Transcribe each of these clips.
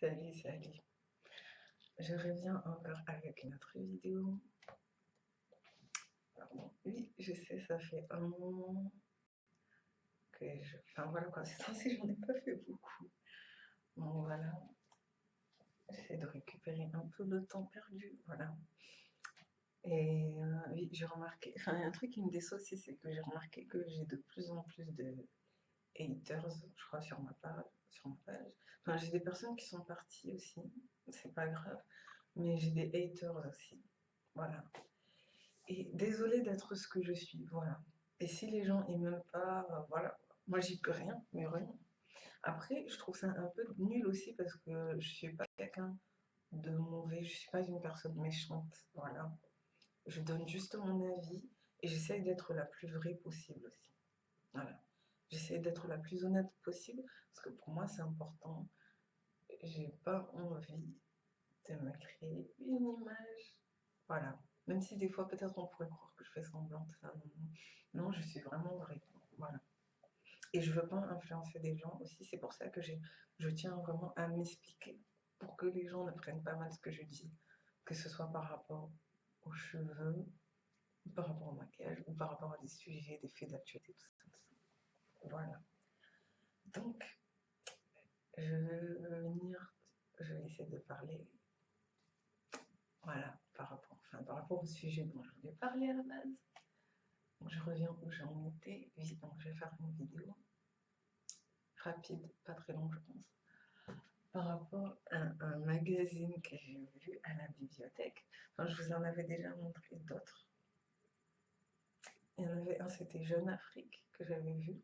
Salut, salut. Je reviens encore avec une autre vidéo. Pardon. Oui, je sais, ça fait un moment que je... Enfin voilà quoi, c'est censé, j'en ai pas fait beaucoup. Bon voilà, j'essaie de récupérer un peu le temps perdu, voilà. Et oui, j'ai remarqué... Enfin, il y a un truc qui me déçoit aussi, c'est que j'ai remarqué que j'ai de plus en plus de haters, je crois, sur ma page. Enfin, j'ai des personnes qui sont parties aussi, c'est pas grave, mais j'ai des haters aussi, voilà. Et désolée d'être ce que je suis, voilà. Et si les gens ils m'aiment pas, voilà, moi j'y peux rien, mais rien. Après, je trouve ça un peu nul aussi parce que je suis pas quelqu'un de mauvais, je suis pas une personne méchante, voilà. Je donne juste mon avis et j'essaye d'être la plus vraie possible aussi, voilà. J'essaie d'être la plus honnête possible parce que pour moi c'est important. J'ai pas envie de me créer une image. Voilà. Même si des fois, peut-être on pourrait croire que je fais semblant. Enfin, non, je suis vraiment vraie. Voilà. Et je veux pas influencer des gens aussi. C'est pour ça que je tiens vraiment à m'expliquer pour que les gens ne prennent pas mal ce que je dis. Que ce soit par rapport aux cheveux, ou par rapport au maquillage, ou par rapport à des sujets, des faits d'actualité, tout ça. Voilà. Donc, je vais venir, je vais essayer de parler. Voilà, par rapport au sujet dont je voulais parler à la base. Donc, je reviens où j'en étais. Oui, donc je vais faire une vidéo rapide, pas très longue, je pense, par rapport à un magazine que j'ai vu à la bibliothèque. Enfin, je vous en avais déjà montré d'autres. Il y en avait un, c'était Jeune Afrique, que j'avais vu.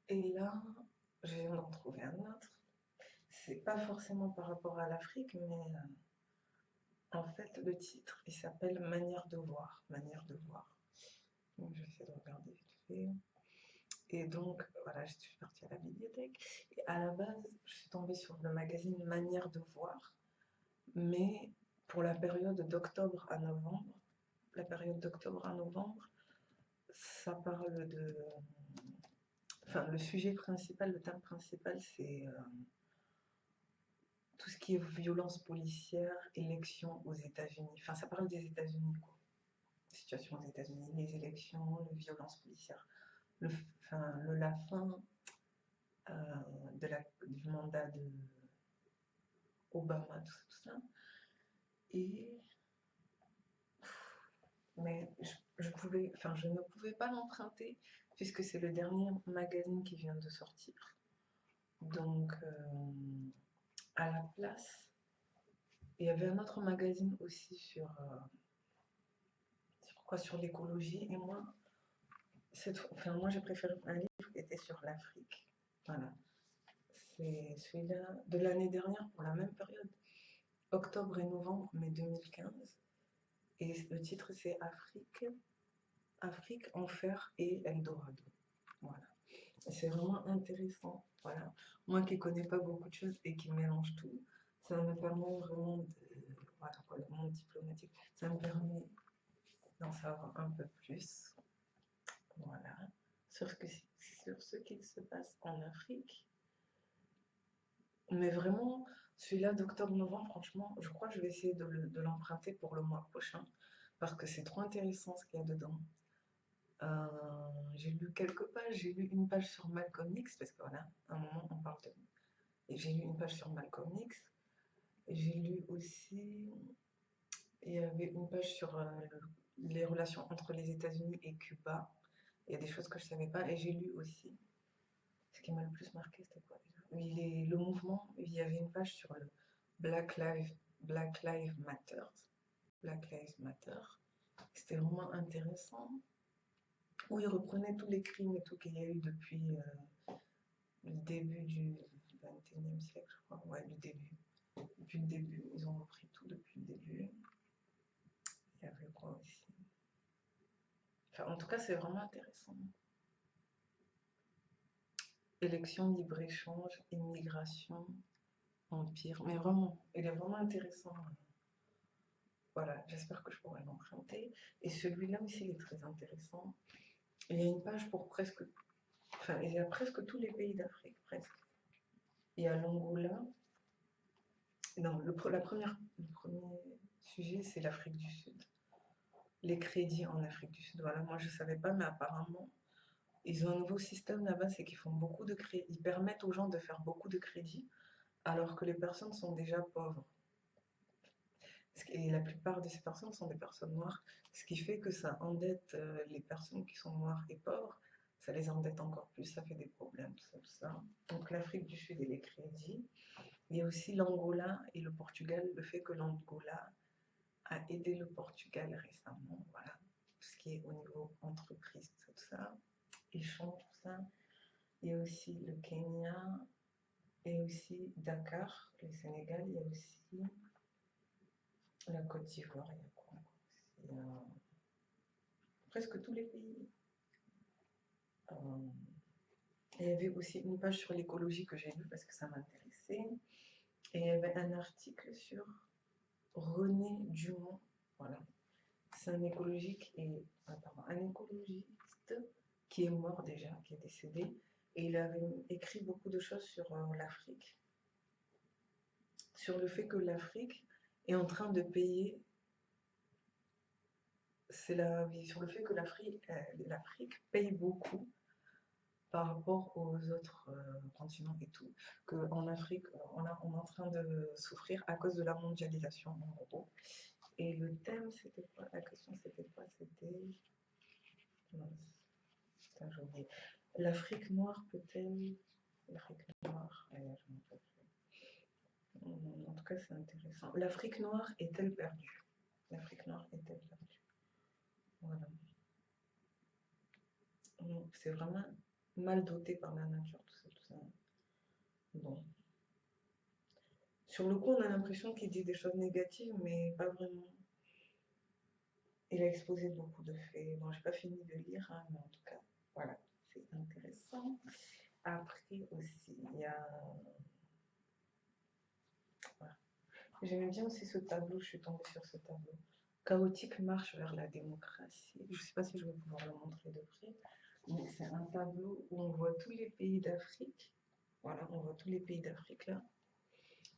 Et là, je viens d'en trouver un autre. C'est pas forcément par rapport à l'Afrique, mais en fait, le titre, il s'appelle Manière de voir. Manière de voir. Donc, j'essaie de regarder vite fait. Et donc, voilà, je suis partie à la bibliothèque. Et à la base, je suis tombée sur le magazine Manière de voir, mais pour la période d'octobre à novembre. La période d'octobre à novembre, ça parle de... Enfin, le sujet principal, le thème principal, c'est tout ce qui est violence policière, élections aux États-Unis. Enfin, ça parle des États-Unis, quoi. Situation aux États-Unis, les élections, les violences policières, la fin du mandat de Obama, tout ça. Et mais je ne pouvais pas l'emprunter puisque c'est le dernier magazine qui vient de sortir. Donc, à la place, il y avait un autre magazine aussi sur l'écologie. Et moi, moi j'ai préféré un livre qui était sur l'Afrique. Voilà. C'est celui-là de l'année dernière pour la même période, octobre et novembre, mai 2015. Et le titre c'est Afrique, Enfer et Eldorado. Voilà. C'est vraiment intéressant. Voilà. Moi qui ne connais pas beaucoup de choses et qui mélange tout, ça me permet vraiment de. Voilà, pour le monde diplomatique, ça me permet d'en savoir un peu plus. Voilà. Sur ce qu'il se passe en Afrique. Mais vraiment, celui-là d'octobre-novembre, franchement, je crois que je vais essayer de l'emprunter pour le mois prochain parce que c'est trop intéressant ce qu'il y a dedans. J'ai lu quelques pages, j'ai lu une page sur Malcolm X, parce que voilà, à un moment on parle de... Et j'ai lu une page sur Malcolm X, j'ai lu aussi, il y avait une page sur les relations entre les États-Unis et Cuba, il y a des choses que je ne savais pas, et j'ai lu aussi, ce qui m'a le plus marqué, c'était quoi déjà? Oui, le mouvement, il y avait une page sur le Black Lives Matter, Black Lives Matter, c'était vraiment intéressant, où il reprenait tous les crimes et tout qu'il y a eu depuis le début du 21e siècle, je crois. Ouais, du début. Depuis le début. Ils ont repris tout depuis le début. Il y avait quoi aussi? Enfin, en tout cas, c'est vraiment intéressant. Élection, libre-échange, immigration, empire. Mais vraiment, il est vraiment intéressant. Voilà, j'espère que je pourrai l'emprunter. Et celui-là aussi, il est très intéressant. Il y a une page pour presque... Enfin, il y a presque tous les pays d'Afrique, presque. Il y a l'Angola, Non, le premier sujet, c'est l'Afrique du Sud. Les crédits en Afrique du Sud. Voilà, moi je ne savais pas, mais apparemment, ils ont un nouveau système là-bas, c'est qu'ils font beaucoup de crédits. Ils permettent aux gens de faire beaucoup de crédits, alors que les personnes sont déjà pauvres. Et la plupart de ces personnes sont des personnes noires, ce qui fait que ça endette les personnes qui sont noires et pauvres, ça les endette encore plus, ça fait des problèmes, tout ça, tout ça. Donc l'Afrique du Sud et les crédits. Il y a aussi l'Angola et le Portugal, le fait que l'Angola a aidé le Portugal récemment, voilà, tout ce qui est au niveau entreprise, tout ça, échange, tout ça. Il y a aussi le Kenya et aussi Dakar, le Sénégal, il y a aussi la Côte d'Ivoire, il y a quoi encore? Il y a presque tous les pays. Euh, il y avait aussi une page sur l'écologie que j'ai lue parce que ça m'intéressait. Et il y avait un article sur René Dumont. Voilà. C'est un un écologiste qui est mort déjà, qui est décédé. Et il avait écrit beaucoup de choses sur l'Afrique. Sur le fait que l'Afrique est en train de payer. Sur le fait que l'Afrique paye beaucoup par rapport aux autres continents et tout, qu'en Afrique, on est en train de souffrir à cause de la mondialisation, en gros. Et le thème, c'était quoi? La question, c'était quoi? C'était... Putain, j'ai oublié. L'Afrique noire peut-elle... L'Afrique noire... je m'en rappelle plus. En tout cas, c'est intéressant. L'Afrique noire est-elle perdue? L'Afrique noire est-elle perdue? Voilà. C'est vraiment mal doté par la nature, tout ça, tout ça. Bon. Sur le coup, on a l'impression qu'il dit des choses négatives, mais pas vraiment. Il a exposé beaucoup de faits. Bon, j'ai pas fini de lire, hein, mais en tout cas, voilà, c'est intéressant. Après aussi, il y a... Voilà. J'aimais bien aussi ce tableau, je suis tombée sur ce tableau. Chaotique marche vers la démocratie. Je sais pas si je vais pouvoir le montrer de près, mais c'est un tableau où on voit tous les pays d'Afrique. Voilà, on voit tous les pays d'Afrique là.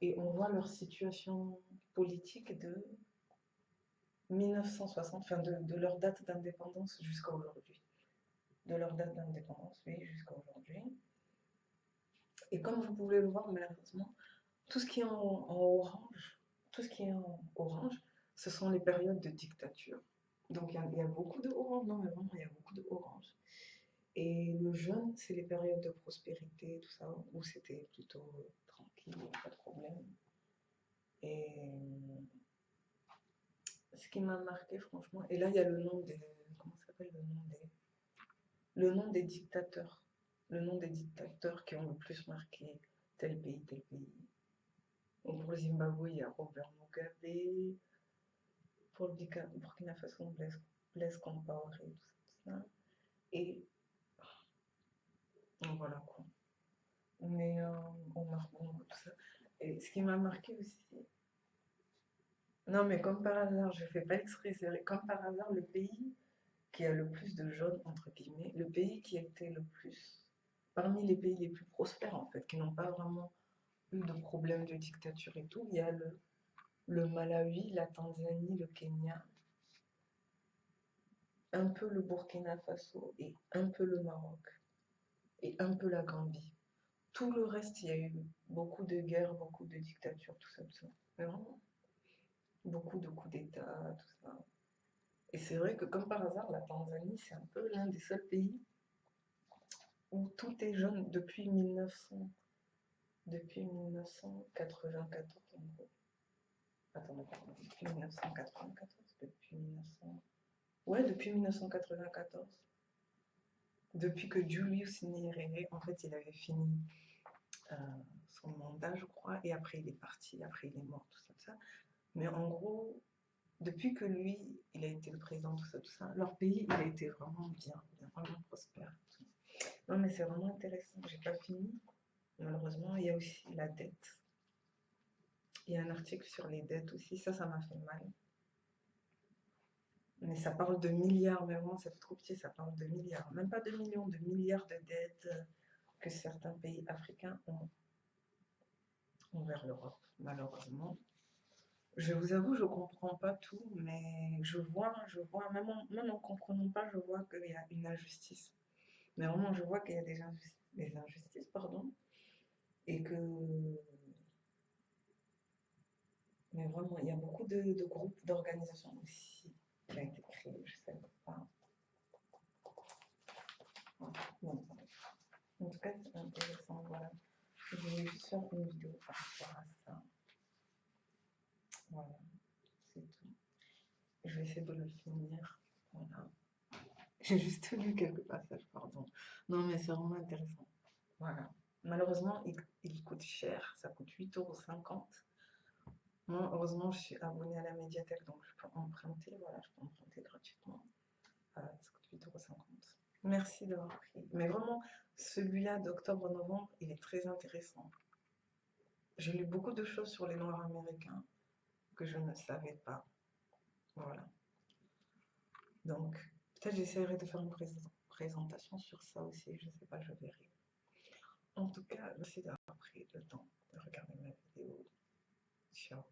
Et on voit leur situation politique de 1960, enfin de leur date d'indépendance jusqu'à aujourd'hui. De leur date d'indépendance, oui, jusqu'à aujourd'hui. Et comme vous pouvez le voir, malheureusement, tout ce qui est en orange, tout ce qui est en orange, ce sont les périodes de dictature. Donc il y a beaucoup de orange, non mais vraiment, il y a beaucoup de orange. Et le jaune, c'est les périodes de prospérité, tout ça, où c'était plutôt tranquille, pas de problème. Et ce qui m'a marqué, franchement, et là, il y a le nom des... Comment ça s'appelle le nom des... Le nom des dictateurs. Le nom des dictateurs qui ont le plus marqué tel pays, tel pays. Donc pour le Zimbabwe, il y a Robert Mugabe. Pour le Burkina Faso, Blaise Compaoré, tout ça. Et voilà quoi. Mais Omar Bongo, tout ça. Et ce qui m'a marqué aussi, non mais comme par hasard, je fais pas exprès, c'est vrai, comme par hasard, le pays qui a le plus de jaunes, entre guillemets, le pays qui a été le plus, parmi les pays les plus prospères en fait, qui n'ont pas vraiment eu de problème de dictature et tout, il y a le Malawi, la Tanzanie, le Kenya, un peu le Burkina Faso et un peu le Maroc et un peu la Gambie. Tout le reste, il y a eu beaucoup de guerres, beaucoup de dictatures, tout ça, tout ça. Mais vraiment, beaucoup de coups d'État, tout ça. Et c'est vrai que comme par hasard, la Tanzanie, c'est un peu l'un des seuls pays où tout est jaune depuis 1900, depuis 1994 en gros. Attendez, pardon, depuis 1994, depuis 1900... Ouais, depuis 1994. Depuis que Julius Nyerere, en fait, il avait fini euh, son mandat, je crois, et après il est parti, après il est mort, tout ça, tout ça. Mais en gros, depuis que lui, il a été le président, tout ça, leur pays, il a été vraiment bien, bien vraiment prospère. Non, mais c'est vraiment intéressant. J'ai pas fini. Malheureusement, il y a aussi la dette. Il y a un article sur les dettes aussi. Ça m'a fait mal. Mais ça parle de milliards, mais vraiment, ça fait trop petit. Ça parle de milliards. Même pas de millions, de milliards de dettes que certains pays africains ont envers l'Europe. malheureusement. Je vous avoue, je comprends pas tout, mais même en comprenant pas, je vois qu'il y a une injustice. Mais vraiment, je vois qu'il y a des injustices, pardon, et que, mais vraiment, il y a beaucoup de groupes, d'organisations aussi qui ont été créés, je sais pas. Bon, en tout cas, c'est intéressant, voilà. Je voulais juste faire une vidéo par rapport à ça. Voilà, c'est tout. Je vais essayer de le finir. Voilà. J'ai juste lu quelques passages, pardon. Non, mais c'est vraiment intéressant. Voilà. Malheureusement, il coûte cher. Ça coûte 8,50 €. Moi, heureusement, je suis abonnée à la médiathèque, donc je peux emprunter. Voilà, je peux emprunter gratuitement. Ça coûte 8,50 €. Merci d'avoir pris. Mais vraiment, celui-là d'octobre-novembre, il est très intéressant. J'ai lu beaucoup de choses sur les Noirs américains que je ne savais pas. Voilà. Donc, peut-être j'essaierai de faire une présentation sur ça aussi. Je sais pas, je verrai. En tout cas, merci d'avoir pris le temps de regarder ma vidéo. Ciao.